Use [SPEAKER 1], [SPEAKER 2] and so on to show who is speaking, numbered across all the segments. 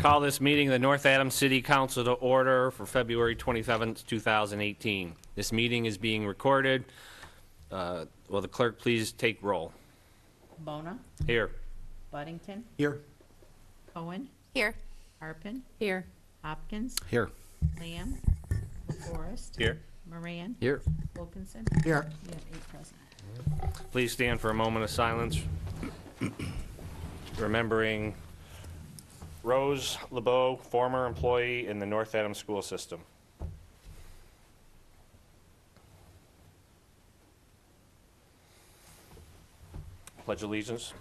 [SPEAKER 1] Call this meeting of the North Adams City Council to order for February 27th, 2018. This meeting is being recorded. Will the clerk please take roll?
[SPEAKER 2] Bona,
[SPEAKER 1] Here.
[SPEAKER 2] Buddington,
[SPEAKER 3] Here.
[SPEAKER 2] Cohen,
[SPEAKER 4] Here.
[SPEAKER 2] Harpin,
[SPEAKER 4] Here.
[SPEAKER 2] Hopkins,
[SPEAKER 3] Here.
[SPEAKER 2] Lamb, LaForest,
[SPEAKER 1] Here.
[SPEAKER 2] Moran,
[SPEAKER 3] Here.
[SPEAKER 2] Wilkinson.
[SPEAKER 3] Here.
[SPEAKER 2] We have 8 present.
[SPEAKER 1] Please stand for a moment of silence. Remembering Rose LeBeau, former employee in the North Adams school system. Pledge allegiance.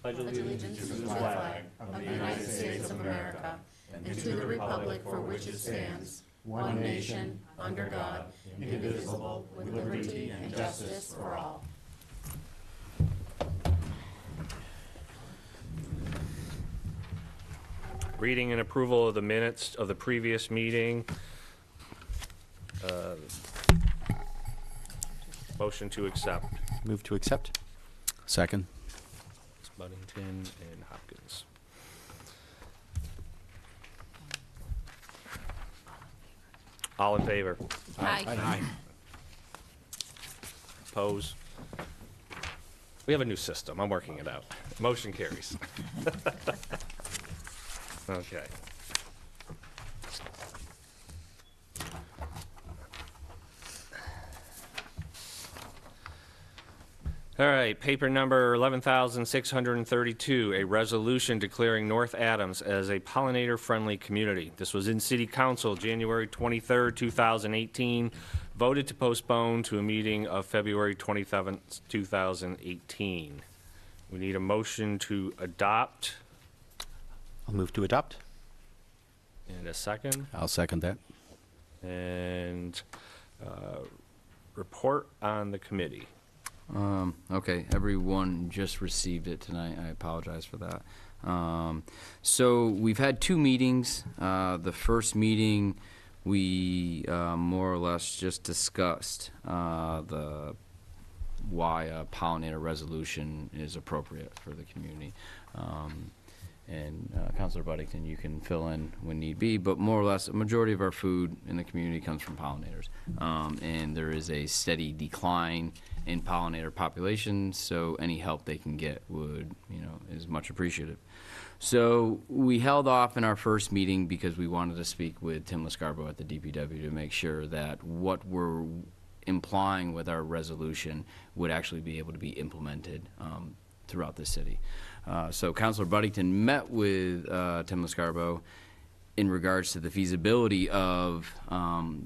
[SPEAKER 1] Pledge
[SPEAKER 4] Allegiance to the flag of the United States of America and to the republic for which it stands, one nation, under God, indivisible, with liberty and justice for all.
[SPEAKER 1] Reading and approval of the minutes of the previous meeting. Motion to accept.
[SPEAKER 3] Move to accept. Second.
[SPEAKER 1] Buddington and Hopkins. All in favor?
[SPEAKER 4] Aye.
[SPEAKER 1] Oppose? We have a new system. I'm working it out. Motion carries. Okay. All right, paper number 11,632, a resolution declaring North Adams as a pollinator-friendly community. This was in City Council, January 23rd, 2018, voted to postpone to a meeting of February 27th, 2018. We need a motion to adopt
[SPEAKER 3] I'll move to adopt.
[SPEAKER 1] and a second,
[SPEAKER 3] I'll second that.
[SPEAKER 1] and report on the committee.
[SPEAKER 5] Okay, everyone just received it tonight. I apologize for that. So we've had 2 meetings. The first meeting, we more or less just discussed why a pollinator resolution is appropriate for the community. And Councilor Buddington, you can fill in when need be, but more or less, a majority of our food in the community comes from pollinators. And there is a steady decline in pollinator populations, so any help they can get is much appreciated. So we held off in our first meeting because we wanted to speak with Tim Lascarbo at the DPW to make sure that what we're implying with our resolution would actually be able to be implemented throughout the city. So Councilor Buddington met with Tim Lascarbo in regards to the feasibility of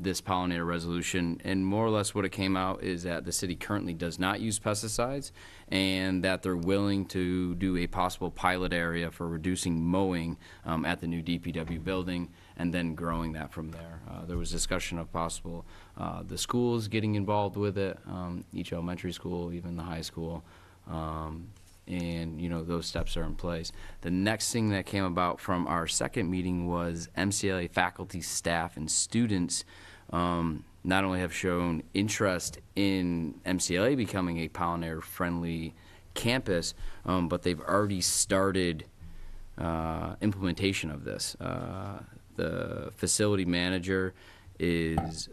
[SPEAKER 5] this pollinator resolution, and more or less what it came out is that the city currently does not use pesticides and that they're willing to do a possible pilot area for reducing mowing at the new DPW building and then growing that from there. There was discussion of possible the schools getting involved with it, each elementary school, even the high school. And those steps are in place. The next thing that came about from our second meeting was MCLA faculty, staff, and students not only have shown interest in MCLA becoming a pollinator-friendly campus, but they've already started implementation of this. The facility manager is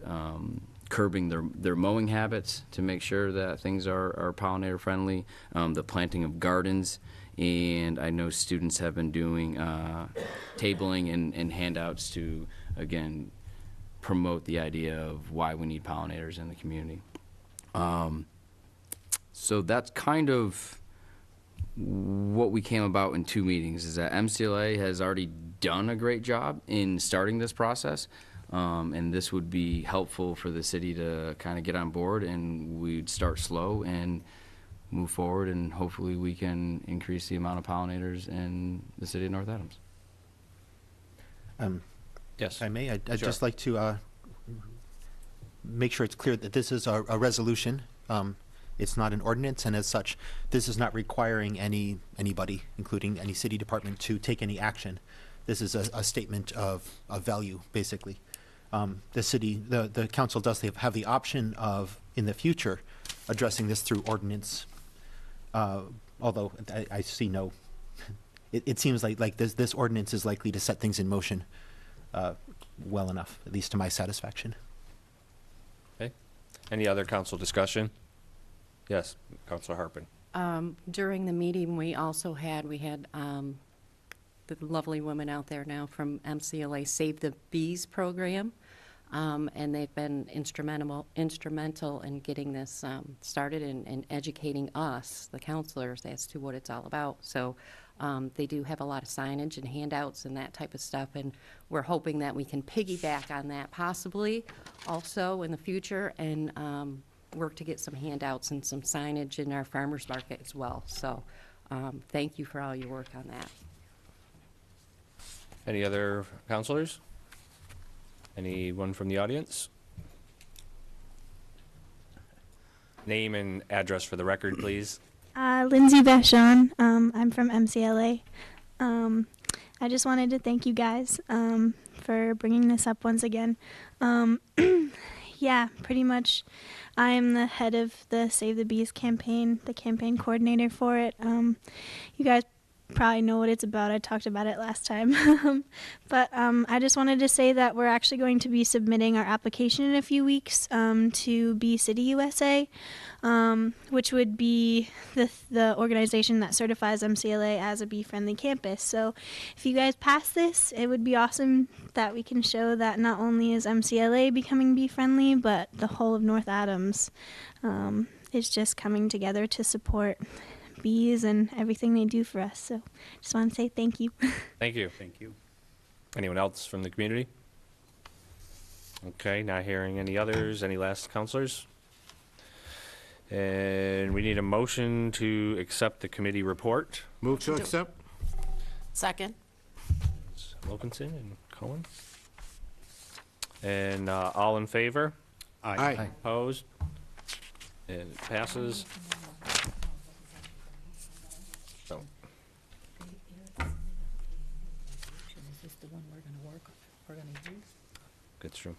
[SPEAKER 5] curbing their mowing habits to make sure that things are pollinator friendly, the planting of gardens, and I know students have been doing tabling and handouts to, again, promote the idea of why we need pollinators in the community. So that's kind of what we came about in 2 meetings, is that MCLA has already done a great job in starting this process. And this would be helpful for the city to kind of get on board, and we'd start slow and move forward, and hopefully we can increase the amount of pollinators in the city of North Adams.
[SPEAKER 1] Yes.
[SPEAKER 3] If I may, I'd
[SPEAKER 1] Sure.
[SPEAKER 3] just like to make sure it's clear that this is a resolution. It's not an ordinance, and as such, this is not requiring anybody, including any city department, to take any action. This is a statement of value, basically. The city, the council does have the option of, in the future, addressing this through ordinance, although I see no it seems like this ordinance is likely to set things in motion well enough, at least to my satisfaction.
[SPEAKER 1] Okay. Any other council discussion? Yes, Councilor Harpen.
[SPEAKER 4] During the meeting, we had the lovely women out there now from MCLA Save the Bees program, and they've been instrumental in getting this started and educating us, the counselors, as to what it's all about. So they do have a lot of signage and handouts and that type of stuff, and we're hoping that we can piggyback on that possibly also in the future and work to get some handouts and some signage in our farmers market as well. So thank you for all your work on that.
[SPEAKER 1] Any other counselors? Anyone from the audience? Name and address for the record, please.
[SPEAKER 6] Lindsay Vachon. I'm from MCLA. I just wanted to thank you guys for bringing this up once again. Yeah, pretty much I'm the head of the Save the Bees campaign, the campaign coordinator for it. You guys probably know what it's about. I talked about it last time. But I just wanted to say that we're actually going to be submitting our application in a few weeks to Bee City USA, which would be the organization that certifies MCLA as a bee-friendly campus. So if you guys pass this, it would be awesome that we can show that not only is MCLA becoming bee-friendly, but the whole of North Adams is just coming together to support bees and everything they do for us. So just want to say thank you.
[SPEAKER 1] Thank you.
[SPEAKER 7] Thank you.
[SPEAKER 1] Anyone else from the community? Okay, not hearing any others. Any last counselors? And we need a motion to accept the committee report.
[SPEAKER 7] Move to accept?
[SPEAKER 4] Second.
[SPEAKER 1] Wilkinson and Cohen. And all in favor?
[SPEAKER 7] Aye.
[SPEAKER 1] Opposed? And it passes. So,
[SPEAKER 2] Is this the one we're gonna use?
[SPEAKER 1] good through.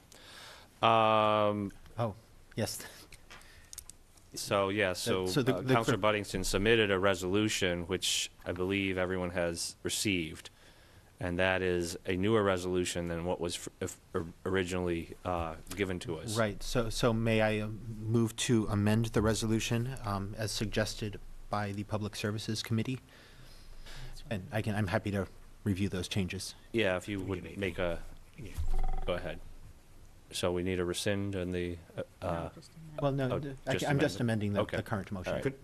[SPEAKER 3] Oh, yes.
[SPEAKER 1] So, yeah, so
[SPEAKER 3] So the
[SPEAKER 1] Counselor
[SPEAKER 3] clerk-
[SPEAKER 1] Buddington submitted a resolution, which I believe everyone has received. And that is a newer resolution than what was originally given to us.
[SPEAKER 3] Right. So may I move to amend the resolution as suggested by the Public Services Committee? And I'm happy to review those changes.
[SPEAKER 1] Yeah, if you would make a, go ahead. So we need a rescind and the,
[SPEAKER 3] Well, no,
[SPEAKER 1] Oh, just
[SPEAKER 3] I'm just
[SPEAKER 1] amend
[SPEAKER 3] amending
[SPEAKER 1] Okay.
[SPEAKER 3] the current motion.
[SPEAKER 1] All right.
[SPEAKER 7] Could,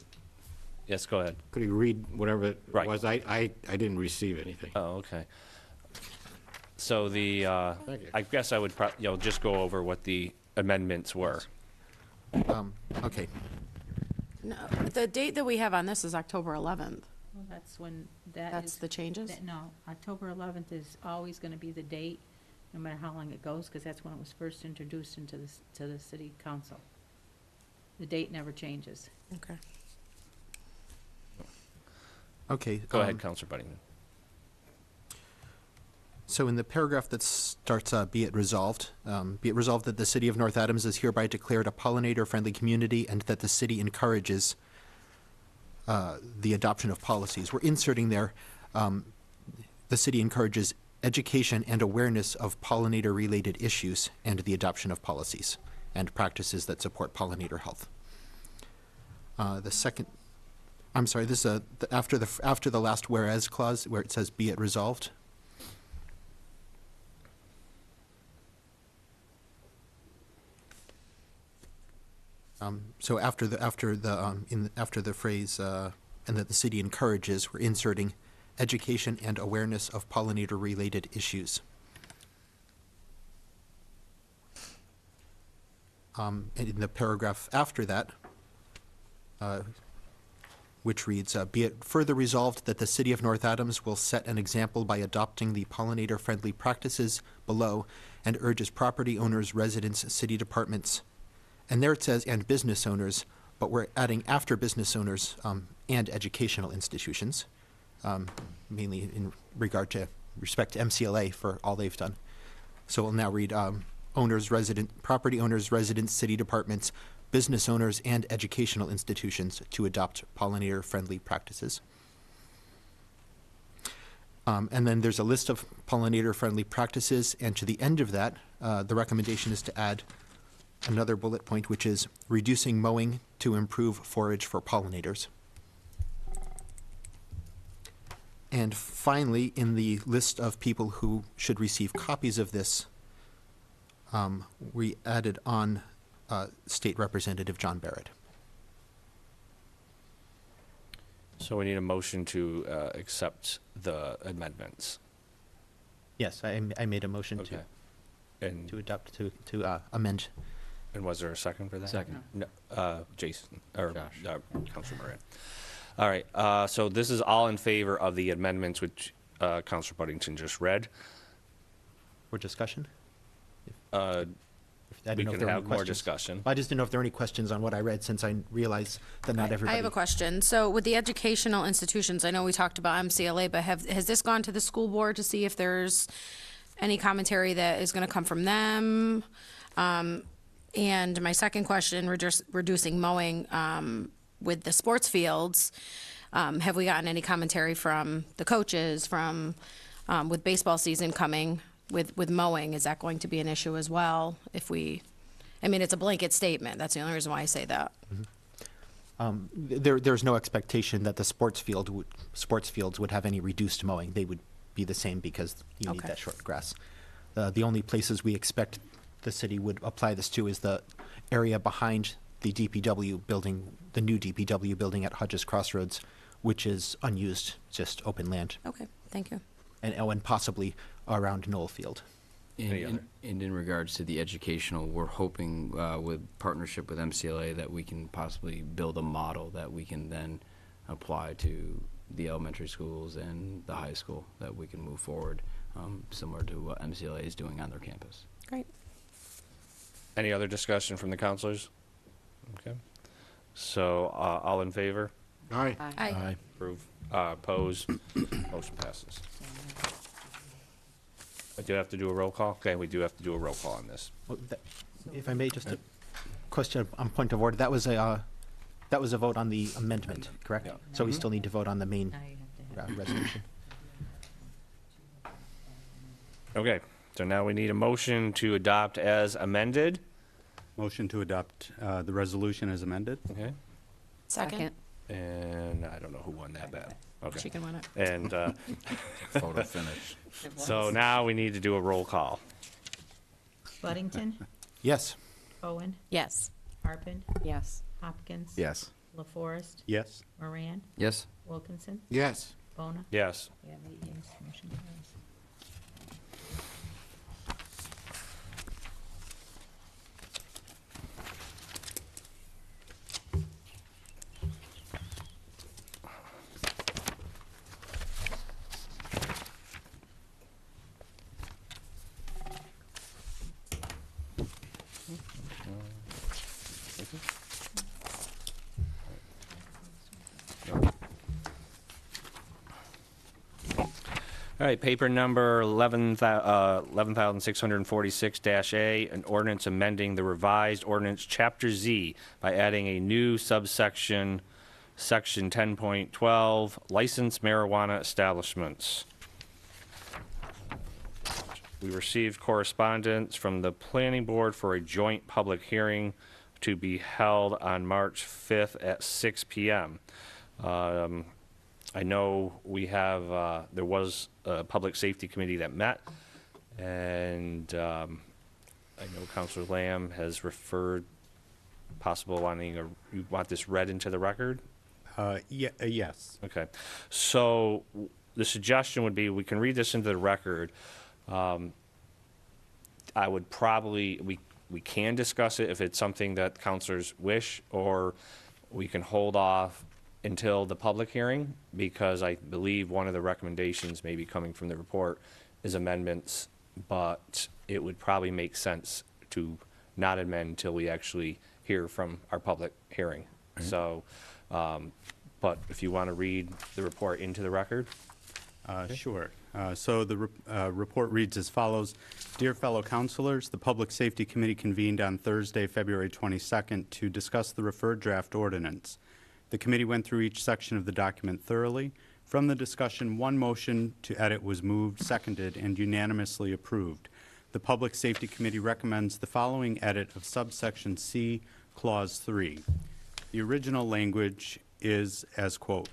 [SPEAKER 1] yes, go ahead.
[SPEAKER 7] could you read whatever it
[SPEAKER 1] Right.
[SPEAKER 7] was? I didn't receive anything.
[SPEAKER 1] Oh, okay. So the,
[SPEAKER 7] Thank you.
[SPEAKER 1] I guess I would, just go over what the amendments were.
[SPEAKER 3] Okay.
[SPEAKER 4] No, the date that we have on this is October 11th.
[SPEAKER 2] Well, that's when, that
[SPEAKER 4] That's
[SPEAKER 2] is,
[SPEAKER 4] the changes?
[SPEAKER 2] no, October 11th is always gonna be the date, no matter how long it goes, because that's when it was first introduced into to the city council. The date never changes.
[SPEAKER 4] Okay.
[SPEAKER 3] Okay.
[SPEAKER 1] Go ahead, Counselor Buddington.
[SPEAKER 3] So in the paragraph that starts, be it resolved that the city of North Adams is hereby declared a pollinator-friendly community and that the city encourages the adoption of policies. We're inserting there, the city encourages education and awareness of pollinator-related issues and the adoption of policies and practices that support pollinator health. The second, I'm sorry, this is after the last whereas clause where it says be it resolved. So after the phrase and that the city encourages, we're inserting education and awareness of pollinator-related issues. And in the paragraph after that, which reads, be it further resolved that the city of North Adams will set an example by adopting the pollinator-friendly practices below and urges property owners, residents, city departments, and there it says, and business owners, but we're adding after business owners and educational institutions, mainly in regard to respect to MCLA for all they've done. So we'll now read property owners, residents, city departments, business owners, and educational institutions to adopt pollinator-friendly practices. And then there's a list of pollinator-friendly practices, and to the end of that, the recommendation is to add another bullet point, which is reducing mowing to improve forage for pollinators. And finally, in the list of people who should receive copies of this, we added on State Representative John Barrett.
[SPEAKER 1] So we need a motion to accept the amendments.
[SPEAKER 3] Yes, I made a motion
[SPEAKER 1] Okay.
[SPEAKER 3] to
[SPEAKER 1] And,
[SPEAKER 3] adopt, to amend.
[SPEAKER 1] and was there a second for that?
[SPEAKER 5] Second.
[SPEAKER 1] No, Jason, or
[SPEAKER 5] Josh.
[SPEAKER 1] Counselor Moran. All right, so this is all in favor of the amendments which Counselor Buddington just read.
[SPEAKER 3] For discussion?
[SPEAKER 1] Uh,
[SPEAKER 3] I didn't
[SPEAKER 1] We
[SPEAKER 3] know if
[SPEAKER 1] can
[SPEAKER 3] there were any
[SPEAKER 1] have more
[SPEAKER 3] questions.
[SPEAKER 1] discussion.
[SPEAKER 3] I just didn't know if there were any questions on what I read, since I realize that not
[SPEAKER 4] I
[SPEAKER 3] everybody.
[SPEAKER 4] have a question. So with the educational institutions, I know we talked about MCLA, but has this gone to the school board to see if there's any commentary that is going to come from them? And my second question, reducing mowing with the sports fields, have we gotten any commentary from the coaches, from, with baseball season coming, with mowing, is that going to be an issue as well? If we, I mean, it's a blanket statement. That's the only reason why I say that.
[SPEAKER 3] There's no expectation that the sports fields would have any reduced mowing. They would be the same because you need
[SPEAKER 4] Okay.
[SPEAKER 3] that short grass. The only places we expect the city would apply this to is the area behind the DPW building, the new DPW building at Hodges Crossroads, which is unused, just open land,
[SPEAKER 4] Okay, thank you.
[SPEAKER 3] and possibly around Knoll Field.
[SPEAKER 1] Any other?
[SPEAKER 5] And in regards to the educational, we're hoping with partnership with MCLA that we can possibly build a model that we can then apply to the elementary schools and the high school, that we can move forward, similar to what MCLA is doing on their campus.
[SPEAKER 4] Great.
[SPEAKER 1] Any other discussion from the counselors? Okay. So, all in favor?
[SPEAKER 7] Aye.
[SPEAKER 4] Aye.
[SPEAKER 1] Approve, oppose, motion passes. I do have to do a roll call? Okay, we do have to do a roll call on this.
[SPEAKER 3] Well, if I may, just a question on point of order. That was a vote on the amendment, correct?
[SPEAKER 1] Yeah.
[SPEAKER 3] So we still need to vote on the main
[SPEAKER 2] Now you have to have.
[SPEAKER 3] resolution.
[SPEAKER 1] Okay, so now we need a motion to adopt as amended.
[SPEAKER 8] Motion to adopt the resolution as amended.
[SPEAKER 1] Okay,
[SPEAKER 4] Second.
[SPEAKER 1] and I don't know who won that bet.
[SPEAKER 4] She
[SPEAKER 1] Okay,
[SPEAKER 4] can win it.
[SPEAKER 1] and
[SPEAKER 5] Photo finish.
[SPEAKER 1] so now we need to do a roll call.
[SPEAKER 2] Buddington,
[SPEAKER 3] Yes.
[SPEAKER 2] Owen,
[SPEAKER 4] Yes.
[SPEAKER 2] Harpin,
[SPEAKER 4] Yes.
[SPEAKER 2] Hopkins.
[SPEAKER 7] Yes.
[SPEAKER 2] LaForest,
[SPEAKER 8] Yes.
[SPEAKER 2] Moran,
[SPEAKER 5] Yes?
[SPEAKER 2] Wilkinson,
[SPEAKER 7] Yes.
[SPEAKER 2] Bona.
[SPEAKER 1] Yes.
[SPEAKER 2] We have 8 yeas, motion carries.
[SPEAKER 1] All right, paper number 11,646-A, an ordinance amending the revised ordinance, Chapter Z, by adding a new subsection, Section 10.12, licensed marijuana establishments. We received correspondence from the planning board for a joint public hearing to be held on March 5th at 6 PM. I know we have, there was a public safety committee that met, and I know Counselor Lamb has referred possible wanting, you want this read into the record?
[SPEAKER 8] Yes.
[SPEAKER 1] Okay, so the suggestion would be, we can read this into the record. I would probably, we can discuss it if it's something that counselors wish, or we can hold off until the public hearing, because I believe one of the recommendations maybe coming from the report is amendments, but it would probably make sense to not amend until we actually hear from our public hearing. So, but if you want to read the report into the record?
[SPEAKER 8] Sure. So the report reads as follows. Dear fellow councilors, the Public Safety Committee convened on Thursday, February 22nd to discuss the referred draft ordinance. The committee went through each section of the document thoroughly, From the discussion, one motion to edit was moved, seconded, and unanimously approved. The Public Safety Committee recommends the following edit of subsection C, Clause 3. The original language is as quote,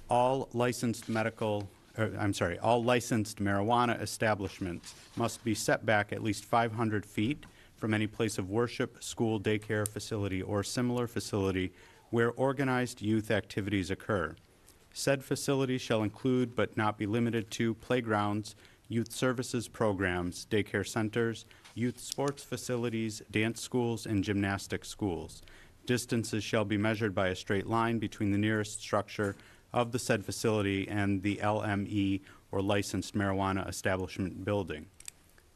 [SPEAKER 8] all licensed all licensed marijuana establishments must be set back at least 500 feet from any place of worship, school, daycare facility, or similar facility where organized youth activities occur. Said facility shall include but not be limited to playgrounds, youth services programs, daycare centers, youth sports facilities, dance schools, and gymnastic schools. Distances shall be measured by a straight line between the nearest structure of the said facility and the LME or licensed marijuana establishment building.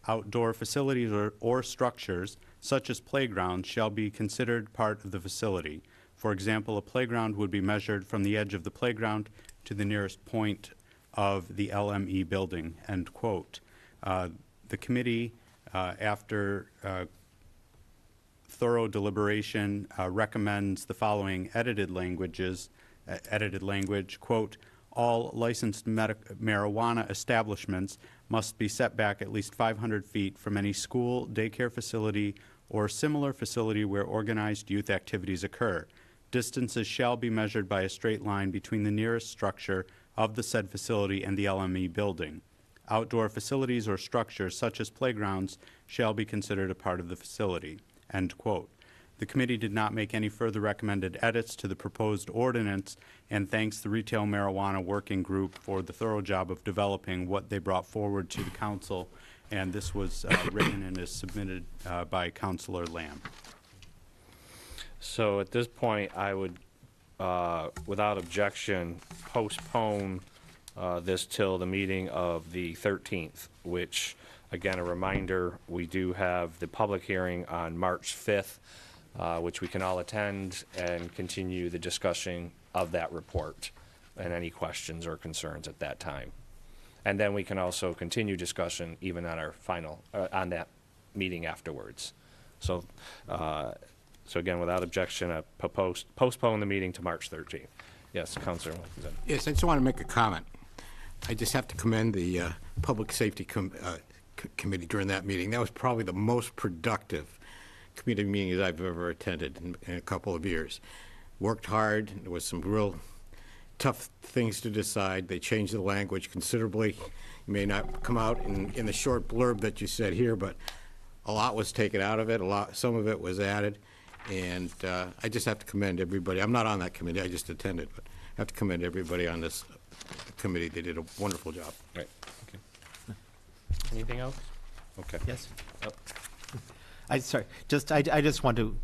[SPEAKER 8] Outdoor facilities or structures, such as playgrounds, shall be considered part of the facility. For example, a playground would be measured from the edge of the playground to the nearest point of the LME building, end quote. The committee, after thorough deliberation, recommends the following edited language, quote, all licensed marijuana establishments must be set back at least 500 feet from any school, daycare facility, or similar facility where organized youth activities occur. Distances shall be measured by a straight line between the nearest structure of the said facility and the LME building. Outdoor facilities or structures such as playgrounds shall be considered a part of the facility, end quote. The committee did not make any further recommended edits to the proposed ordinance and thanks the Retail Marijuana Working Group for the thorough job of developing what they brought forward to the council. And this was written and is submitted by Councilor Lamb.
[SPEAKER 1] So at this point, I would, without objection, postpone this till the meeting of the 13th, which, again, a reminder, we do have the public hearing on March 5th, which we can all attend and continue the discussion of that report and any questions or concerns at that time. And then we can also continue discussion even on our final, on that meeting afterwards. So, so again, without objection, I postpone the meeting to March 13th. Yes, Councilor Wilkinson.
[SPEAKER 7] Yes, I just want to make a comment. I just have to commend the Public Safety Committee during that meeting. That was probably the most productive committee meetings I've ever attended in a couple of years. Worked hard. There was some real tough things to decide. They changed the language considerably. It may not come out in the short blurb that you said here, but a lot was taken out of it. Some of it was added. And I just have to commend everybody. I'm not on that committee. I just attended, but I have to commend everybody on this committee. They did a wonderful job.
[SPEAKER 1] Right. Okay. Anything else? Okay.
[SPEAKER 3] Yes.
[SPEAKER 1] Oh.
[SPEAKER 3] I just want to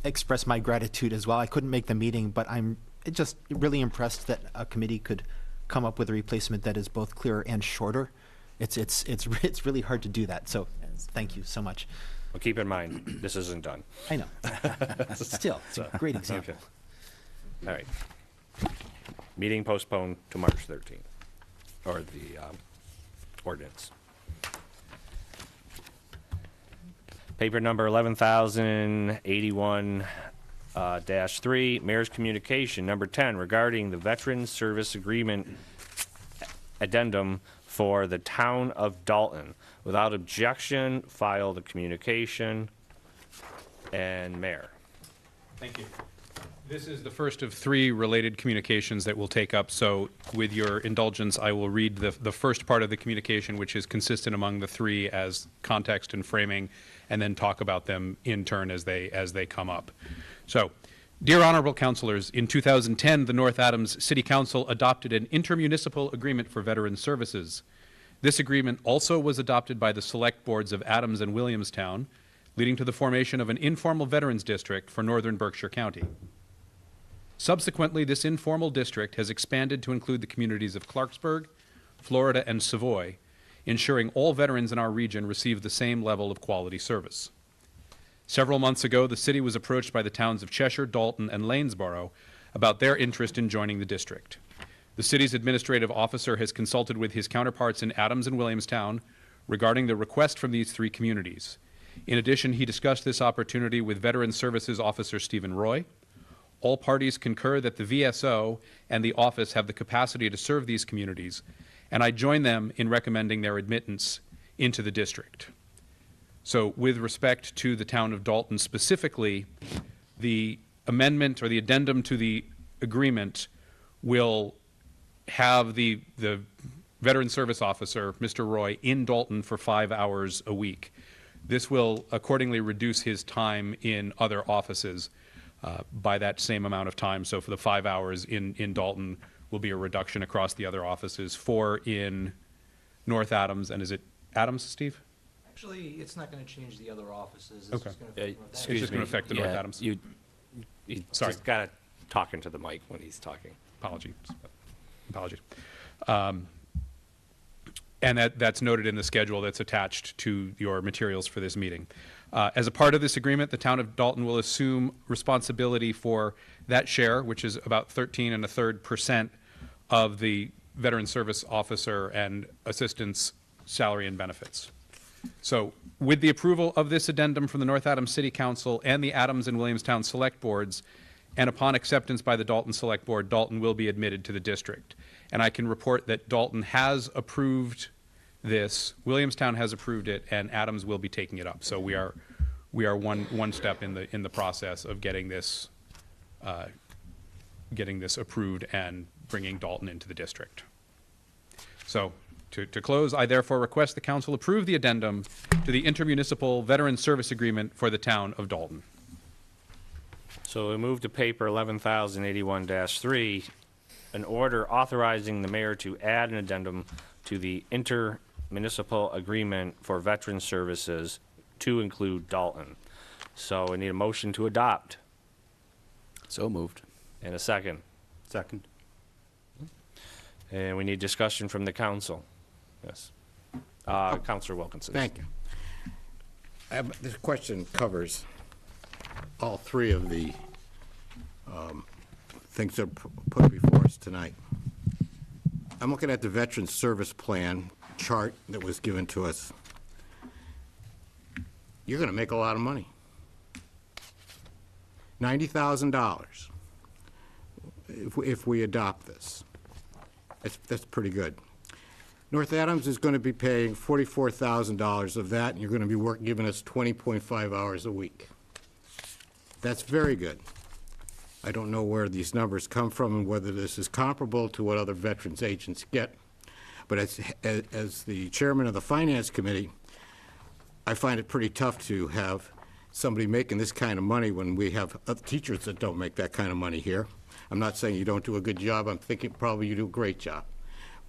[SPEAKER 3] express my gratitude as well. I couldn't make the meeting, but I'm just really impressed that a committee could come up with a replacement that is both clearer and shorter. It's really hard to do that. So thank you so much.
[SPEAKER 1] Well, keep in mind, this isn't done.
[SPEAKER 3] I know. Still, it's a great example.
[SPEAKER 1] Okay. All right. Meeting postponed to March 13th, or the ordinance. Paper number 11,081-3, Mayor's Communication. Number 10, regarding the Veterans Service Agreement addendum for the town of Dalton. Without objection, file the communication. And Mayor.
[SPEAKER 9] Thank you. This is the first of 3 related communications that we'll take up, so with your indulgence, I will read the first part of the communication, which is consistent among the 3 as context and framing, and then talk about them in turn as they come up. So, dear honorable councilors, in 2010, the North Adams City Council adopted an intermunicipal agreement for veteran services. This agreement also was adopted by the select boards of Adams and Williamstown, leading to the formation of an informal veterans district for northern Berkshire County. Subsequently, this informal district has expanded to include the communities of Clarksburg, Florida, and Savoy, ensuring all veterans in our region receive the same level of quality service. Several months ago, the city was approached by the towns of Cheshire, Dalton, and Lanesboro about their interest in joining the district. The city's administrative officer has consulted with his counterparts in Adams and Williamstown regarding the request from these 3 communities. In addition, he discussed this opportunity with Veteran Services Officer Stephen Roy, All parties concur that the VSO and the office have the capacity to serve these communities, and I join them in recommending their admittance into the district. So with respect to the town of Dalton specifically, the amendment or the addendum to the agreement will have the Veteran Service Officer, Mr. Roy, in Dalton for 5 hours a week. This will accordingly reduce his time in other offices by that same amount of time. So for the 5 hours in Dalton will be a reduction across the other offices. 4 in North Adams, and is it Adams, Steve?
[SPEAKER 10] Actually, it's not going to change the other offices.
[SPEAKER 9] Okay.
[SPEAKER 1] It's
[SPEAKER 9] just gonna affect the North Adams.
[SPEAKER 1] You
[SPEAKER 9] Sorry.
[SPEAKER 1] just got to talk into the mic when he's talking.
[SPEAKER 9] Apologies. And that's noted in the schedule that's attached to your materials for this meeting. As a part of this agreement, the town of Dalton will assume responsibility for that share, which is about 13 1/3% of the Veteran Service Officer and Assistant's salary and benefits. So with the approval of this addendum from the North Adams City Council and the Adams and Williamstown Select Boards, and upon acceptance by the Dalton Select Board, Dalton will be admitted to the district. And I can report that Dalton has approved this, Williamstown has approved it, and Adams will be taking it up. So we are one step in the process of getting this approved and bringing Dalton into the district. So to close, I therefore request the council approve the addendum to the intermunicipal veteran service agreement for the town of Dalton.
[SPEAKER 1] So we move to paper 11,081-3, an order authorizing the mayor to add an addendum to the intermunicipal agreement for veteran services to include Dalton. So I need a motion to adopt
[SPEAKER 5] So moved.
[SPEAKER 1] and a second.
[SPEAKER 8] Second.
[SPEAKER 1] And we need discussion from the council. Yes. Councilor Wilkinson.
[SPEAKER 7] Thank you. This question covers all three of the things that are put before us tonight. I'm looking at the Veteran Service Plan chart that was given to us. You're going to make a lot of money. $90,000 if we adopt this. That's pretty good. North Adams is going to be paying $44,000 of that, and you're going to be giving us 20.5 hours a week. That's very good. I don't know where these numbers come from and whether this is comparable to what other veterans agents get, but as the chairman of the Finance Committee, I find it pretty tough to have somebody making this kind of money when we have other teachers that don't make that kind of money here. I'm not saying you don't do a good job. I'm thinking probably you do a great job.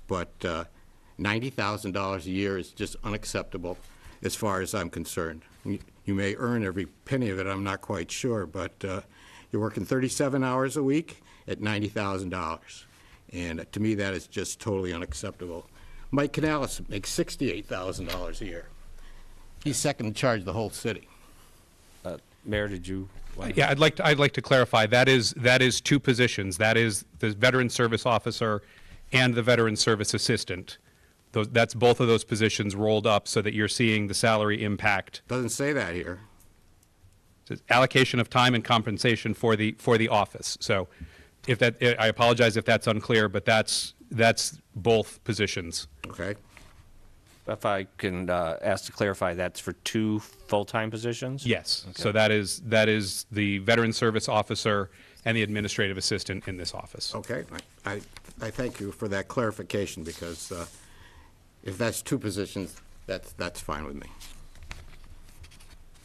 [SPEAKER 7] But $90,000 a year is just unacceptable as far as I'm concerned. You may earn every penny of it, I'm not quite sure, but you're working 37 hours a week at $90,000. And to me, that is just totally unacceptable. Mike Canales makes $68,000 a year. He's second in charge of the whole city.
[SPEAKER 1] Mayor, did you?
[SPEAKER 9] Yeah, I'd like to clarify, that is two positions. That is the Veteran Service Officer and the Veteran Service Assistant. That's both of those positions rolled up so that you're seeing the salary impact.
[SPEAKER 7] Doesn't say that here.
[SPEAKER 9] It's allocation of time and compensation for the office. So if that, I apologize if that's unclear, but that's both positions.
[SPEAKER 7] Okay.
[SPEAKER 1] If I can ask to clarify, that's for 2 full-time positions?
[SPEAKER 9] Yes.
[SPEAKER 1] Okay.
[SPEAKER 9] So that is the Veteran Service Officer and the Administrative Assistant in this office.
[SPEAKER 7] Okay. I thank you for that clarification, because if that's 2 positions, that's fine with me.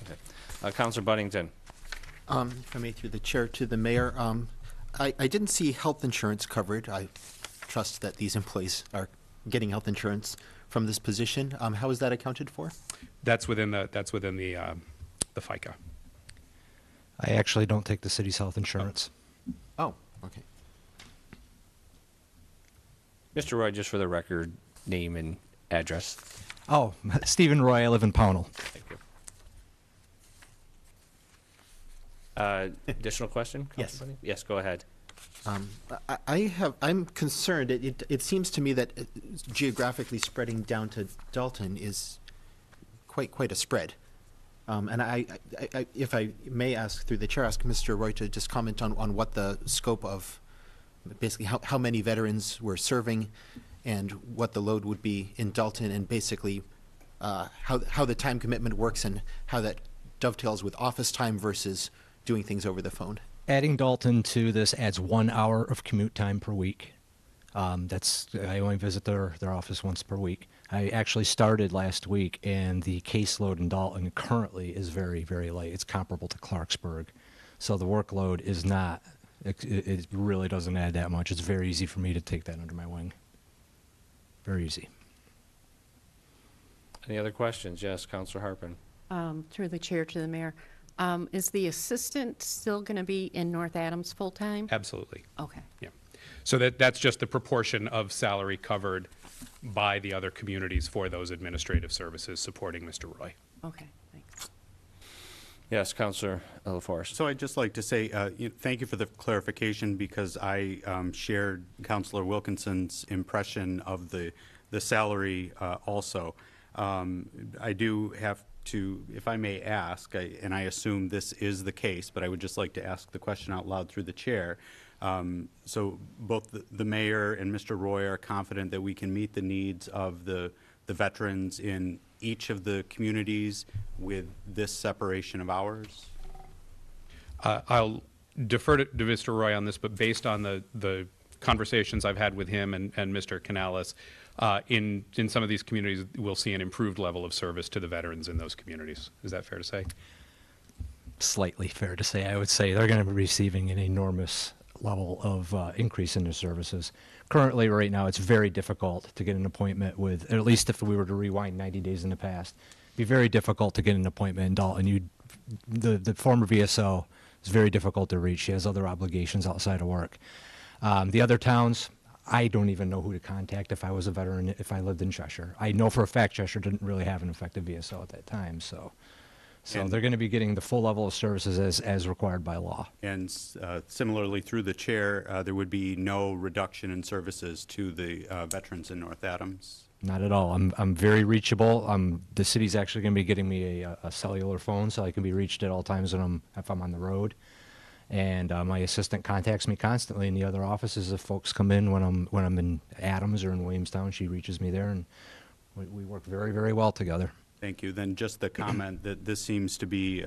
[SPEAKER 1] Okay. Councilor Buddington.
[SPEAKER 3] If I may, through the chair to the mayor, I didn't see health insurance covered. I trust that these employees are getting health insurance from this position. How is that accounted for?
[SPEAKER 9] That's within the FICA.
[SPEAKER 10] I actually don't take the city's health insurance.
[SPEAKER 3] Oh, okay.
[SPEAKER 1] Mr. Roy, just for the record, name and address.
[SPEAKER 10] Oh, Stephen Roy, I live in Pownell.
[SPEAKER 1] Thank you. Additional question?
[SPEAKER 3] Yes.
[SPEAKER 1] Councilor Buddington? Yes, go ahead.
[SPEAKER 3] I'm concerned. It seems to me that geographically spreading down to Dalton is quite a spread. And if I may ask through the chair, ask Mr. Roy to just comment on what the scope of, basically how many veterans we're serving and what the load would be in Dalton, and basically how the time commitment works and how that dovetails with office time versus doing things over the phone.
[SPEAKER 10] Adding Dalton to this adds 1 hour of commute time per week. I only visit their office once per week. I actually started last week, and the caseload in Dalton currently is very, very light. It's comparable to Clarksburg. So the workload is not, it really doesn't add that much. It's very easy for me to take that under my wing. Very easy.
[SPEAKER 1] Any other questions? Yes, Counselor Harpen.
[SPEAKER 4] Through the chair to the mayor. Is the assistant still going to be in North Adams full-time?
[SPEAKER 9] Absolutely.
[SPEAKER 4] Okay.
[SPEAKER 9] Yeah. So that's just the proportion of salary covered by the other communities for those administrative services supporting Mr. Roy.
[SPEAKER 4] Okay, thanks.
[SPEAKER 1] Yes, Counselor LaForest.
[SPEAKER 8] So I'd just like to say thank you for the clarification, because I shared Councilor Wilkinson's impression of the salary also. I do have to, if I may ask, and I assume this is the case, but I would just like to ask the question out loud through the chair. So both the mayor and Mr. Roy are confident that we can meet the needs of the veterans in each of the communities with this separation of hours?
[SPEAKER 9] I'll defer to Mr. Roy on this, but based on the conversations I've had with him and Mr. Canales, in some of these communities, we'll see an improved level of service to the veterans in those communities. Is that fair to say?
[SPEAKER 10] Slightly fair to say. I would say they're going to be receiving an enormous level of increase in their services. Currently, right now, it's very difficult to get an appointment with, at least if we were to rewind 90 days in the past, it'd be very difficult to get an appointment in Dalton. The former VSO is very difficult to reach. She has other obligations outside of work. The other towns, I don't even know who to contact if I was a veteran, if I lived in Cheshire. I know for a fact Cheshire didn't really have an effective VSO at that time, so they're going to be getting the full level of services as required by law. And
[SPEAKER 8] similarly, through the chair, there would be no reduction in services to the veterans in North Adams?
[SPEAKER 10] Not at all. I'm very reachable. The city's actually going to be getting me a cellular phone, so I can be reached at all times if I'm on the road. And my assistant contacts me constantly in the other offices. If folks come in when I'm in Adams or in Williamstown, she reaches me there, and we work very, very well together.
[SPEAKER 8] Thank you. Then just the comment that this seems to be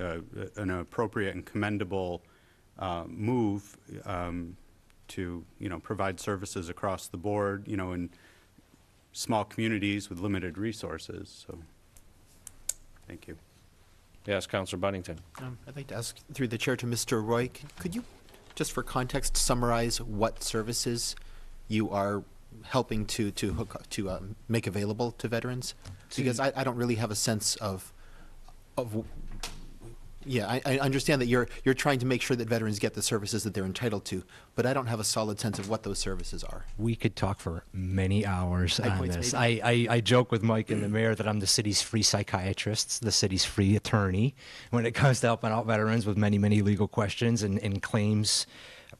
[SPEAKER 8] an appropriate and commendable move to, provide services across the board, in small communities with limited resources. So, thank you.
[SPEAKER 1] Yes, Counselor Buddington.
[SPEAKER 3] I'd like to ask through the chair to Mr. Roy, could you, just for context, summarize what services you are helping to make available to veterans? Because I don't really have a sense of yeah, I understand that you're trying to make sure that veterans get the services that they're entitled to, but I don't have a solid sense of what those services are.
[SPEAKER 10] We could talk for many hours on
[SPEAKER 3] quite
[SPEAKER 10] this.
[SPEAKER 3] maybe.
[SPEAKER 10] I joke with Mike and the mayor that I'm the city's free psychiatrist, the city's free attorney, when it comes to helping out veterans with many, many legal questions and claims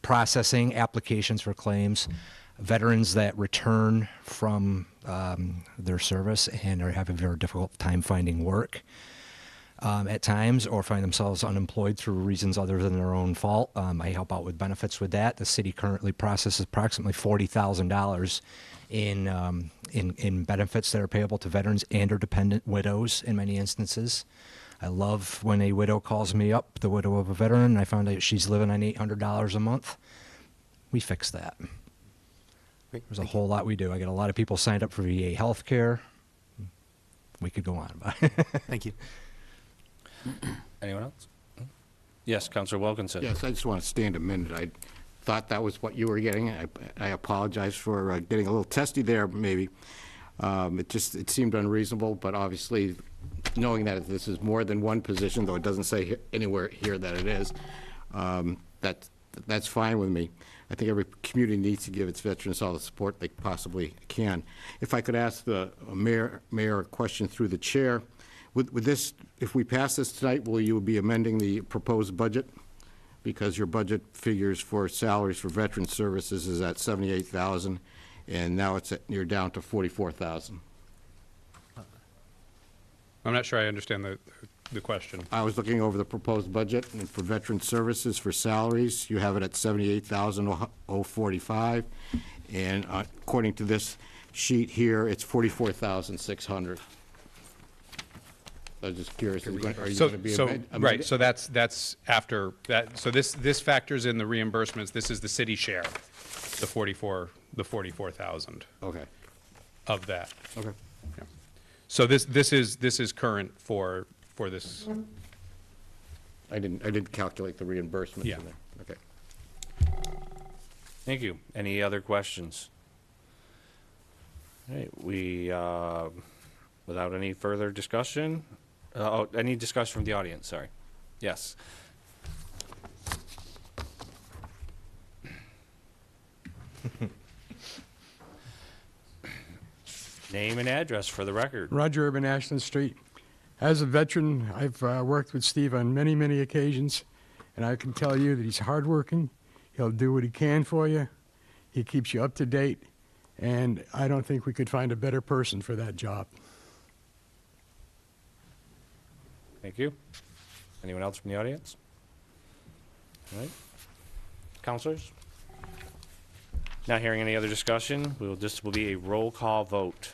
[SPEAKER 10] processing, applications for claims. Veterans that return from their service and are having a very difficult time finding work at times, or find themselves unemployed through reasons other than their own fault. I help out with benefits with that. The city currently processes approximately $40,000 in benefits that are payable to veterans and or dependent widows in many instances. I love when a widow calls me up, the widow of a veteran, and I found out she's living on $800 a month. We fix that.
[SPEAKER 3] Great.
[SPEAKER 10] There's a whole lot we do. I get a lot of people signed up for VA health care. We could go on about it.
[SPEAKER 3] Thank you.
[SPEAKER 1] Anyone else? Yes, Counselor Wilkinson.
[SPEAKER 7] Yes, I just want to stand a minute. I thought that was what you were getting. I apologize for getting a little testy there, maybe. It seemed unreasonable, but obviously, knowing that this is more than one position, though it doesn't say anywhere here that it is, that's fine with me. I think every community needs to give its veterans all the support they possibly can. If I could ask the mayor a question through the chair. With this, if we pass this tonight, will you be amending the proposed budget? Because your budget figures for salaries for veteran services is at $78,000, and now you're down to $44,000.
[SPEAKER 9] I'm not sure I understand the the question.
[SPEAKER 7] I was looking over the proposed budget, and for veteran services for salaries, you have it at $78,045, and according to this sheet here, it's $44,600. I was just curious, are you going to be
[SPEAKER 9] Right, so that's after that, so this factors in the reimbursements, this is the city share, the 44,000
[SPEAKER 7] Okay,
[SPEAKER 9] of that.
[SPEAKER 7] okay.
[SPEAKER 9] Yeah. So this is current for this,
[SPEAKER 7] I didn't calculate the reimbursements in
[SPEAKER 9] Yeah.
[SPEAKER 7] there. Okay.
[SPEAKER 1] Thank you. Any other questions? All right, without any further discussion, any discussion from the audience, sorry. Yes. Name and address for the record.
[SPEAKER 11] Roger Urban, Ashland Street. As a veteran, I've worked with Steve on many, many occasions, and I can tell you that he's hardworking. He'll do what he can for you. He keeps you up to date, and I don't think we could find a better person for that job.
[SPEAKER 1] Thank you. Anyone else from the audience? All right. Counselors? Not hearing any other discussion, this will be a roll call vote.